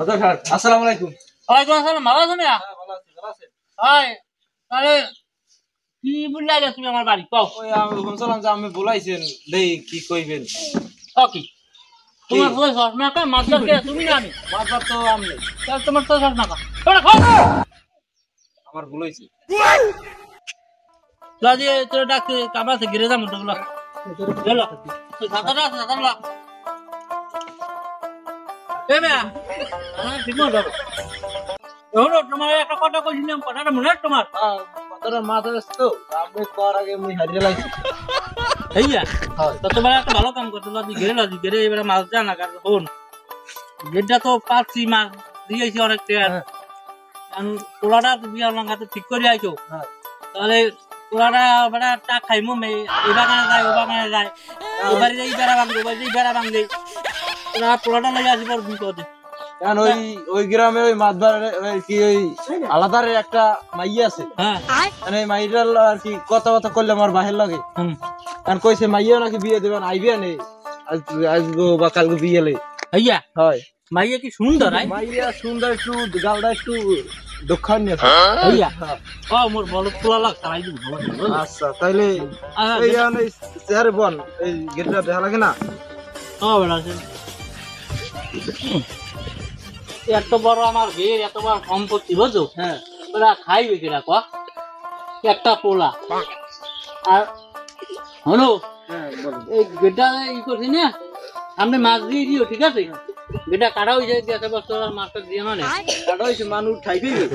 আসসালামু আলাইকুম। ওয়ালাইকুম আসসালাম। ভালো আছো মিয়া? ভালো আছি, ভালো আছেন? হয় তাহলে কি বললে আগে তুমি আমার বাড়ি কও? ওই আমি শুনছিলাম যে আমি বলাইছেন দেই কি কইবেন। কি তোমার বলে চশমা কা মাছটা কে তুমি না আমি? মাছবার তো আমি তাহলে তোমার তো চশমা কা তোরা খাও আমার বলাইছে। লাজি তোর ডাকতে কামড়াতে গিরে যাবো তো বলা চলো তুই খাতাটা আছে খাতাটা এ মিয়া ঠিক মতো যাবো এখন তোমার একটা কথা কইছিলাম কথাটা মনে আছে তোমার? কথাটা মাথা আছে তো আমি কর আগে মুই হারিয়ে লাইছি। এইয়া তো তোমার একটা ভালো কাম করছো লাজি গেরে এবারে মাছ দেয় না কারণ শোন গেটটা তো পাচ্ছি মাছ দিয়েছি অনেক টাকা পোলাটা তুমি আমার কাছে ঠিক করে আইছো তাহলে পোলাটা বেড়া টাক খাইমো এই বাগানে যায় ও বাগানে যায় এবারে এই বেড়া ভাঙবে এবারে এই বেড়া ভাঙবে ওরা পোলাটা লেগে আসবে আর বিপদে কারণ ওই গ্রামে ওই মাছবার কি ওই আলাদা একটা মাইয়া আছে। মানে এই মাইয়ার আর কি কথা করলে আমার বাহির লাগে কারণ কইছে মাইয়া নাকি বিয়ে দেবেন আইবিয়া নেই আজগো বা কালকে বিয়েলে হইয়া হয়। মাইয়া কি সুন্দর মাইয়া সুন্দর একটু গালটা একটু দক্ষিণ হইয়া ও মোর বলত পোলা লাগ তাই দিব। আচ্ছা তাইলে এই চেহারে বল এই গেটটা দেখা লাগে না? ও বেড়া এত বড় আমার ঘের এত বড় সম্পত্তি বুঝছো? হ্যাঁ ওরা খাইবে কিনা ক একটা পোলা আর হলো এই গেটা ই করছি না সামনে মাছ দিয়ে দিও ঠিক আছে গেটা কাটা হয়ে যায় দিয়ে বছর আর মাছটা দিয়ে মানে কাটা হয়েছে মানুষ ঠাই দিবে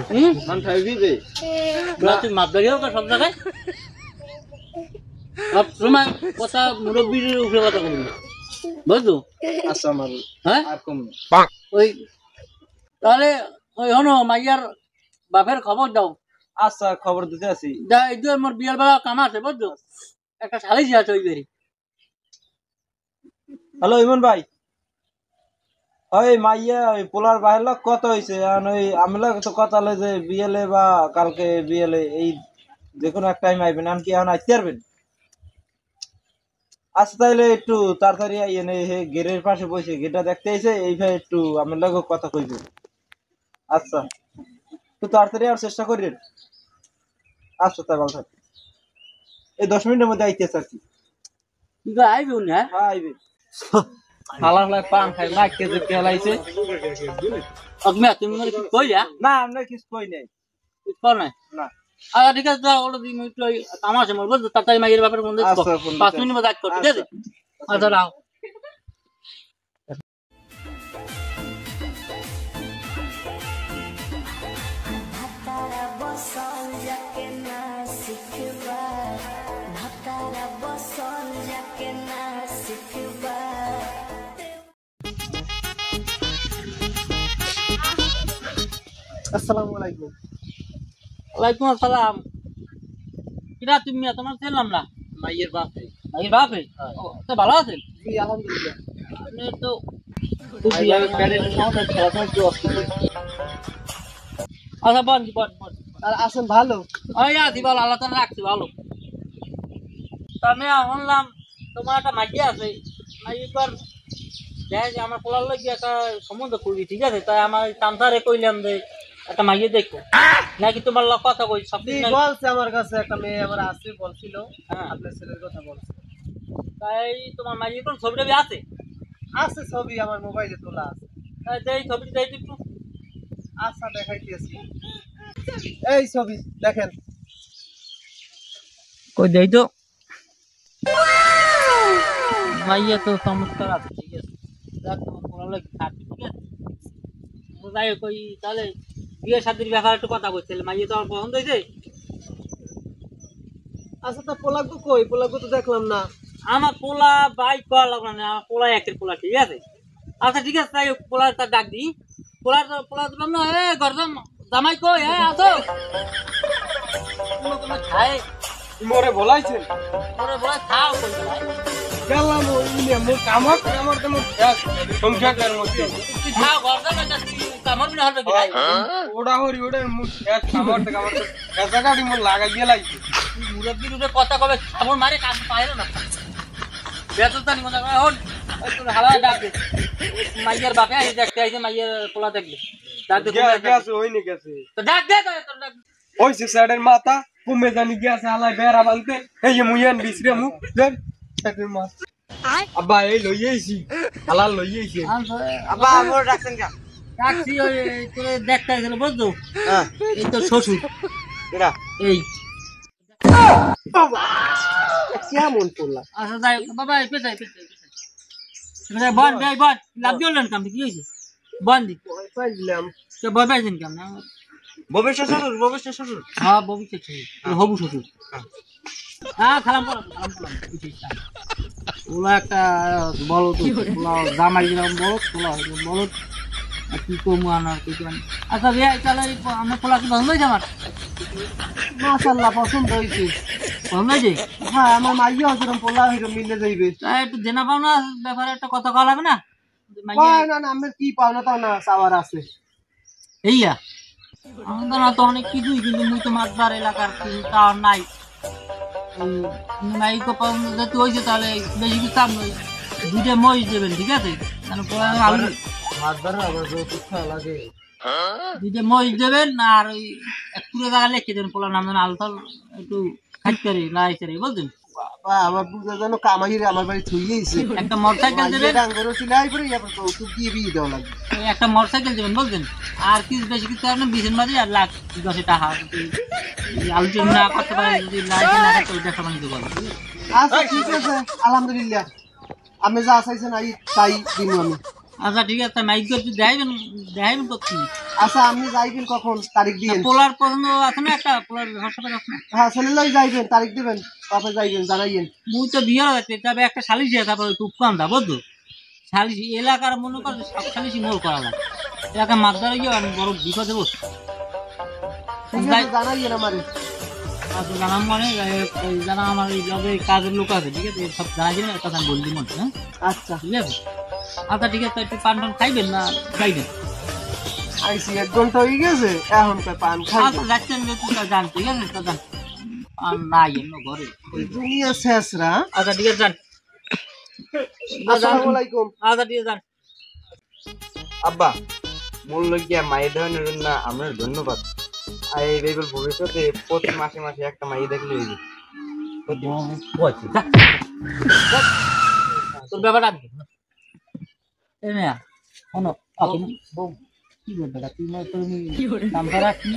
মানুষ ঠাই দিবে তুই মাছ ধরিও সব জায়গায় সব সময় কথা মুরব্বীর উপরে কথা বলবি বুঝছো? আচ্ছা আমার হ্যাঁ আর কম ওই তাহলে ওই হনো মাইয়ার বাপের খবর দাও। আচ্ছা খবর দিতে আছি। এই যে আমার বিয়ার বেলা কাম আছে বুঝছো একটা সালিশ আছে ওই বেরি। হ্যালো ইমন ভাই ওই মাইয়া ওই পোলার বাহির লোক কত হয়েছে ওই আমলা তো কথা হলো যে বিয়েলে বা কালকে বিয়েলে এই যে কোনো এক টাইম আইবেন কি এখন আসতে পারবেন? আচ্ছা তাইলে একটু তাড়াতাড়ি আইয়েন গেটের পাশে বসে গেটটা দেখতে এসে এই ভাই একটু আমার লোক কথা কইবেন। আচ্ছা একটু তাড়াতাড়ি আর চেষ্টা করেন। আচ্ছা তাই ভালো থাক এই 10 মিনিটের মধ্যে আইতেছে আর কি। আইবে না হ্যাঁ আইবে হালা হালা পান খাই না কেজে খেলাইছে অগমে তুমি কি কইয়া না আমরা কিছু কই নাই কিছু কর নাই না। আচ্ছা ঠিক আছে যাও ওটা 2 মিনিট কাম আছে মোর বুঝছো তাড়াতাড়ি মাইয়ের বাপের ফোন দিচ্ছ 5 মিনিট মধ্যে কর ঠিক আছে? আচ্ছা রাও আসসালামু আলাইকুম। ওয়ালাইকুম আসসালাম। কিরা তুমি তোমার ছিলাম না মাইয়ের বাপে মাইয়ের বাপে তো ভালো আছেন? জি আলহামদুলিল্লাহ। আপনি তো খুবই আমি প্যাডের সাউন্ড একটু অসুবিধা আচ্ছা বল আর আছেন ভালো? ওই আছি ভালো আল্লাহ তাআলা রাখছি ভালো। তা আমি শুনলাম তোমার একটা মাইয়া আছে মাইয়ার দেখ যে আমার পোলার লোক একটা সম্বন্ধ করবি ঠিক আছে তাই আমার চান্তারে কইলাম যে একটা মাইয়া দেখো নাকি তোমার লোক কথা কই সব বলছে আমার কাছে একটা মেয়ে আমার আছে বলছিল আপনার ছেলের কথা বলছে তাই তোমার মাইয়া কোন ছবিটা আছে? আছে ছবি আমার মোবাইলে তোলা আছে। তাই দেই ছবিটা দেই একটু। আচ্ছা দেখাইতেছি এই ছবি দেখেন কই দেই তো মাইয়া তো চমৎকার আছে ঠিক আছে দেখ তোমার পোলার লোক থাকবে ঠিক আছে যাই কই তাহলে বিয়ে শাদীর ব্যাপারে একটু কথা কইছিল মাইয়া তো আমার পছন্দ হয়েছে। আচ্ছা তা পোলাগো কই পোলাগো তো দেখলাম না। আমার পোলা বাইক করা লাগলো না আমার পোলা একের পোলা ঠিক আছে। আচ্ছা ঠিক আছে তাই পোলা তার ডাক দিই পোলা দিলাম না এ গরদম জামাই কই হ্যাঁ আসো কোনো খায় মোরে বলাইছেন মোরে বলে খাও কই ভাই গেলাম ওই মোর কামক আমার তো সংখ্যা কার মতে তুই খাও গরদম এটা কামড় বিনা হবে কি ভাই ওড়া হরি ওড়া মুখ এক কামড় এত গাড়ি মোর লাগাই দিয়ে লাগছে মুরব্বির উপরে কথা কবে কামড় মারে কাজ পাইলো না বেতন জানি মনে হয় হন তোর হালা ডাক দে মাইয়ের বাপে আইছে দেখতে আইছে মাইয়ের পোলা দেখবে ডাক দে গেছে হইনি গেছে তো ডাক দে তো ডাক ওইছে সাইডের মাথা কুমে জানি গেছে আলাই বেড়া বানতে এই মুইয়ান বিছরে মু দেন সাইডের মাথা আব্বা এই লইয়েছি হালাল লইয়েছি আব্বা আমার রাখছেন কা ডাকছি ওই তোরে দেখতে আইছিল বুঝছো হ্যাঁ এই তো শ্বশুর এরা এই কেমন করলা আচ্ছা যাই বাবা পেছাই পেছাই বন ভাই বন লাভ দিলেন কাম কি হইছে বন দি পাইলাম তো বয় পাইছেন কাম না ভবিষ্যৎ শ্বশুর হ্যাঁ ভবিষ্যৎ শ্বশুর হবু শ্বশুর হ্যাঁ খালাম করলাম ওলা একটা বলো তো জামাই দিলাম বলো বলো কি কমু আনার কি কেন আচ্ছা ভাই তাহলে আমার পোলা কি ভালো হয়েছে আমার মাশাআল্লাহ পছন্দ হইছে ভালো হয়েছে হ্যাঁ আমার মাইয়া হজরম পোলা হইরো মিলে যাইবে তাই একটু দেনা পাওনা ব্যাপারে একটা কথা কওয়া লাগবে না না না আমার কি পাওনা তাও না চাওয়ার আছে এইয়া আমাদের না তো অনেক কিছুই কিন্তু মুই তো মাছবার এলাকার কিছু তার নাই নাই তো যদি হয়েছে তাহলে বেশি কিছু চাপ নয় দুইটা মহিষ দেবেন ঠিক আছে আলু মাছবার আবার যৌতুক খাওয়া লাগে দুইটা মহিষ দেবেন আর ওই এক পুরো জায়গা লিখে দেবেন পোলা নাম যেন আলতাল একটু খাইতে লাইতে বুঝলেন বাবা আমার বুঝা জানো কামাইরে আমার বাড়ি থুইয়েছে একটা মোটরসাইকেল দেবেন ডাঙ্গরও সিলাই করে ইয়ার যৌতুক দিয়ে বিয়ে দেওয়া লাগে একটা মোটরসাইকেল দেবেন বুঝলেন আর কিছু বেশি কিছু আপনার বিশের মাঝে আর লাখ 10 টাকা আলু না করতে পারে যদি লাইতে না থাকে ওইটা সমান দিতে পারবে আচ্ছা ঠিক আছে আলহামদুলিল্লাহ আমি যা চাইছেন আই তাই দিন আমি আচ্ছা ঠিক আছে মাইক একটু দেখাইবেন তো কি আচ্ছা আপনি যাইবেন কখন তারিখ দিবেন পোলার পছন্দ আছে না একটা পোলার হাসপাতাল আছে না হ্যাঁ ছেলেলাই যাইবেন তারিখ দিবেন কবে যাইবেন জানাইয়েন মুই তো বিয়ে হচ্ছে তবে একটা সালিশি আছে তারপরে একটু উপকান দা বুঝছো সালিশি এলাকার মনে কর সব সালিশি মোল করা লাগে এলাকার মাছদার গিয়ে আমি বড় বিপদে বসছি ঠিক আছে জানাইয়েন আমারে আচ্ছা জানাম মানে জানা আমার এই লগে কাজের লোক আছে ঠিক আছে সব জানাই দিন কথা আমি বললি মনে হ্যাঁ আচ্ছা ঠিক আছে আচ্ছা ঠিক আছে একটু পান টান খাইবেন না খাইবেন আইসি 1 ঘন্টা হয়ে গেছে এখন তো পান খাই আচ্ছা যাচ্ছেন যেহেতু জান ঠিক আছে তো জান আর নাই এমন ঘরে দুনিয়া শেষরা আচ্ছা ঠিক আছে যান আসসালামু আলাইকুম আচ্ছা ঠিক আছে যান আব্বা মূল গিয়া মাই ধরনের না আমার ধন্যবাদ এই বেবল ভবিষ্যতে প্রতি মাসে মাসে একটা মাই দেখলে হইবে তোর ব্যাপারটা এই মেয়া শোনো কি বলবে তুমি নামটা রাখি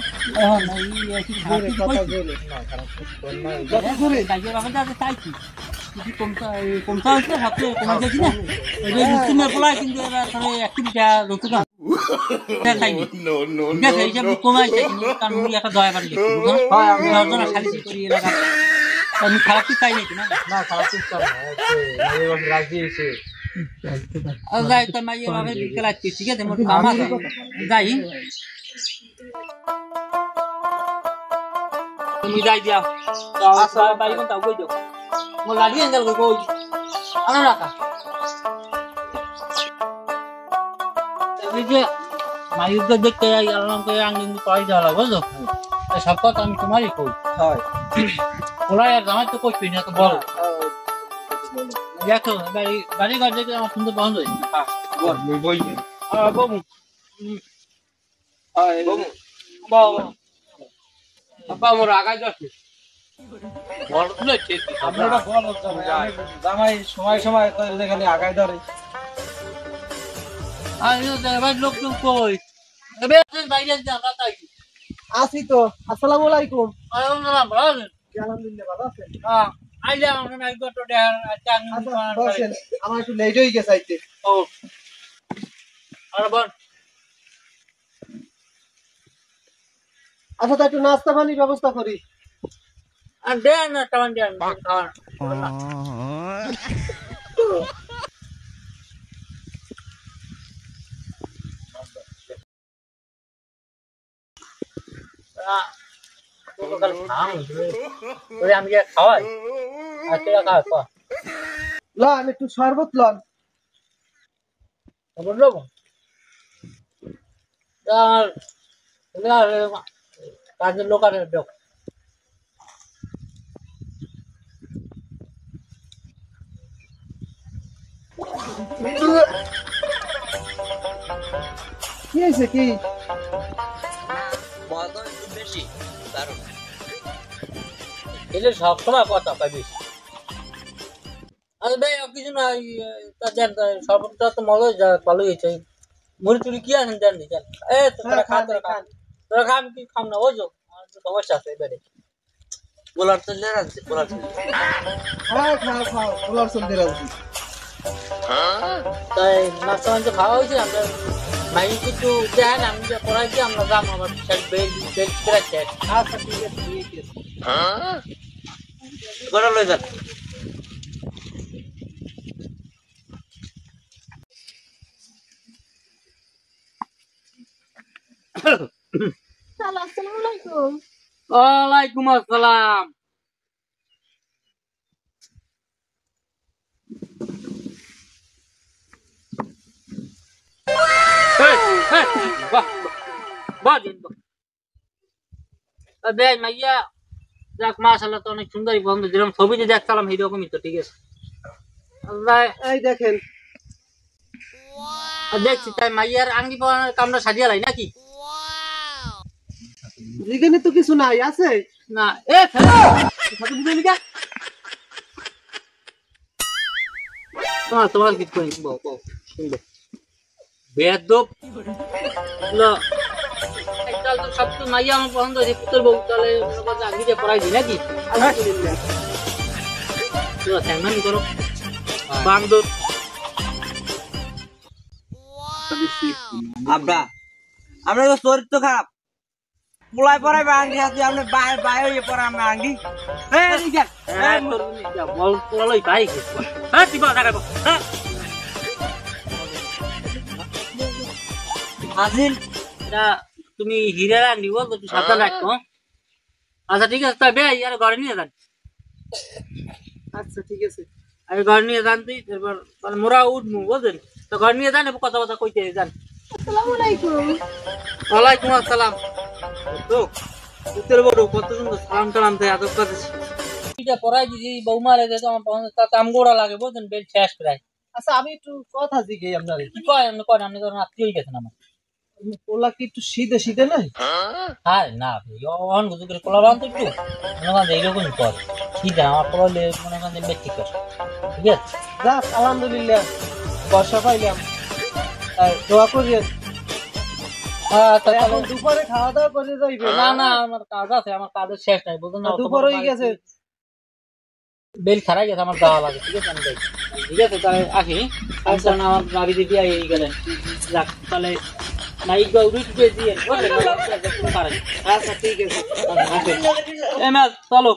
এখন চাইছি কিছু কমতা হচ্ছে হাতে কমে যাচ্ছি না মুসলিমের পোলা কিন্তু একটিভিটা ধরতে কাম খাইনি ঠিক আছে এইসব কমাইছে কারণ মুই একটা দয়া পারি দশজনা সালিশি করি এলাকা আমি খারাপ কি চাই নাকি না না খারাপ চিন্তা না এই রাজি এসে যাই তোর মাইয়ের ভাবে বিকেল আসছি ঠিক আছে মোট কাম আছে যাই তুমি যাই দিয়া বাড়ি কোনটা কই দাও মোর লাগি এঙ্গেল কই আনো রাখা এই যে মাইকে দেখতে আলাম করে আঙ্গিনি পাই যাওয়া বুঝছো সব কথা আমি তোমারই কই হয় ওরা আর জামাই তো কইছি না তো বল দেখো বাড়ি ঘর দেখে আমার সুন্দর পছন্দ হয়েছে বই বাবু বাবু আব্বা আমার আগায় যাচ্ছে আপনারা বল জামাই সময় সময় খালি আগায় ধরে লোক কই বাইরে আসি তো আসসালামু আলাইকুম ভালো আছেন আলহামদুলিল্লাহ ভালো আছেন আইলে আমরা এক গটো দেয়ার বসেন আমার একটু লেট হয়ে গেছে আইতে ও আর বল আচ্ছা তো একটু নাস্তা পানির ব্যবস্থা করি আর দেন না টান দেন খাওয়ার আমি খাওয়াই আজকে খাওয়া লন একটু শরবত লন বললো কাজের লোক আর কি হয়েছে কি মজা একটু বেশি কারণ এলে সবসময় কথা পাবি আরে ভাই কিছু না তা জান সবটা তো মজা যা ভালো হয়েছে মুড়ি টুড়ি কি আছেন জানি জান এ তোরা খা তোরা খা আমি কি খাম না ওই যো সমস্যা আছে এবারে বলার তো জানছি বলার খাও বলার চলতে রাখছি তাই নাস্তা মাংস খাওয়া হয়েছে আমরা মাই কিছু দেন আমি যা পড়াই দিয়ে আমরা যাম আবার বেল বেল রাখছে আচ্ছা ঠিক আছে গড়া লয়ে যান আসসালামু আলাইকুম। ওয়ালাইকুম আসসালাম মাইয়া যাক মাশাআল্লাহ তো অনেক সুন্দরই বন্ধু যেরকম ছবিতে দেখতাম এইরকমই তো ঠিক আছে এই দেখেন দেখছি তাই মাইয়ার আঙ্গি পাওয়ার কামরা সাজিয়া লাই নাকি এখানে তো কিছু নাই আছে না এ তোমার কিছু করি বেদব সব তো মাইয়া আমার পছন্দ হয়েছে পুত্র বউ তাহলে আঙ্গিতে পড়াই দিই নাকি আলহামদুলিল্লাহ করো বাংদর আব্বা আমরা তো চরিত্র খারাপ পোলাই পড়াই আঙ্গি আছে আপনি বাই হয়ে পড়া আমরা আঙ্গি বল পড়ালই পাই হ্যাঁ দিবা দেখাবো হ্যাঁ আজিল এটা তুমি হিরের আঙ্গি বল একটু সাবধান রাখো আচ্ছা ঠিক আছে তবে ইয়ার ঘরে নিয়ে যান আচ্ছা ঠিক আছে আমি ঘর নিয়ে যান তুই এরপর মোরা উঠবো বুঝলেন তো ঘর নিয়ে যান কথা কথা কইতে যান আসসালামু আলাইকুম। ওয়ালাইকুম আসসালাম তো উত্তর বড় কত সুন্দর সালাম টালাম দেয় আদব কথা এটা পড়াই দিছি বৌমারে যে আমার পছন্দ তা আমগোড়া লাগে বুঝলেন বেল শেষ প্রায় আচ্ছা আমি একটু কথা জিজ্ঞেস আপনার কি কয় আপনি করেন আপনি তো আত্মীয় হয়ে গেছেন আমার পোলা কি একটু শীতে শীতে নাই হ্যাঁ না অন গুজু করে কোলা বান তো একটু মনে করেন এইরকমই করে ঠিক আছে আমার পড়ালে মনে করেন বেশি করে ঠিক আছে যাক আলহামদুলিল্লাহ বর্ষা পাইলাম দোয়া করিয়েন এখন দুপুরে খাওয়া দাওয়া করে যাইবে না না আমার কাজ আছে আমার কাজের শেষ নাই বুঝুন না দুপুর হয়ে গেছে বেল খারাই গেছে আমার দেওয়া লাগে ঠিক আছে আমি যাই ঠিক আছে তাহলে আসি কারণ আমার গাড়ি দিতে এই গেলেন যাক তাহলে মাইক বা উড়ি টুকে দিয়ে আচ্ছা ঠিক আছে চলো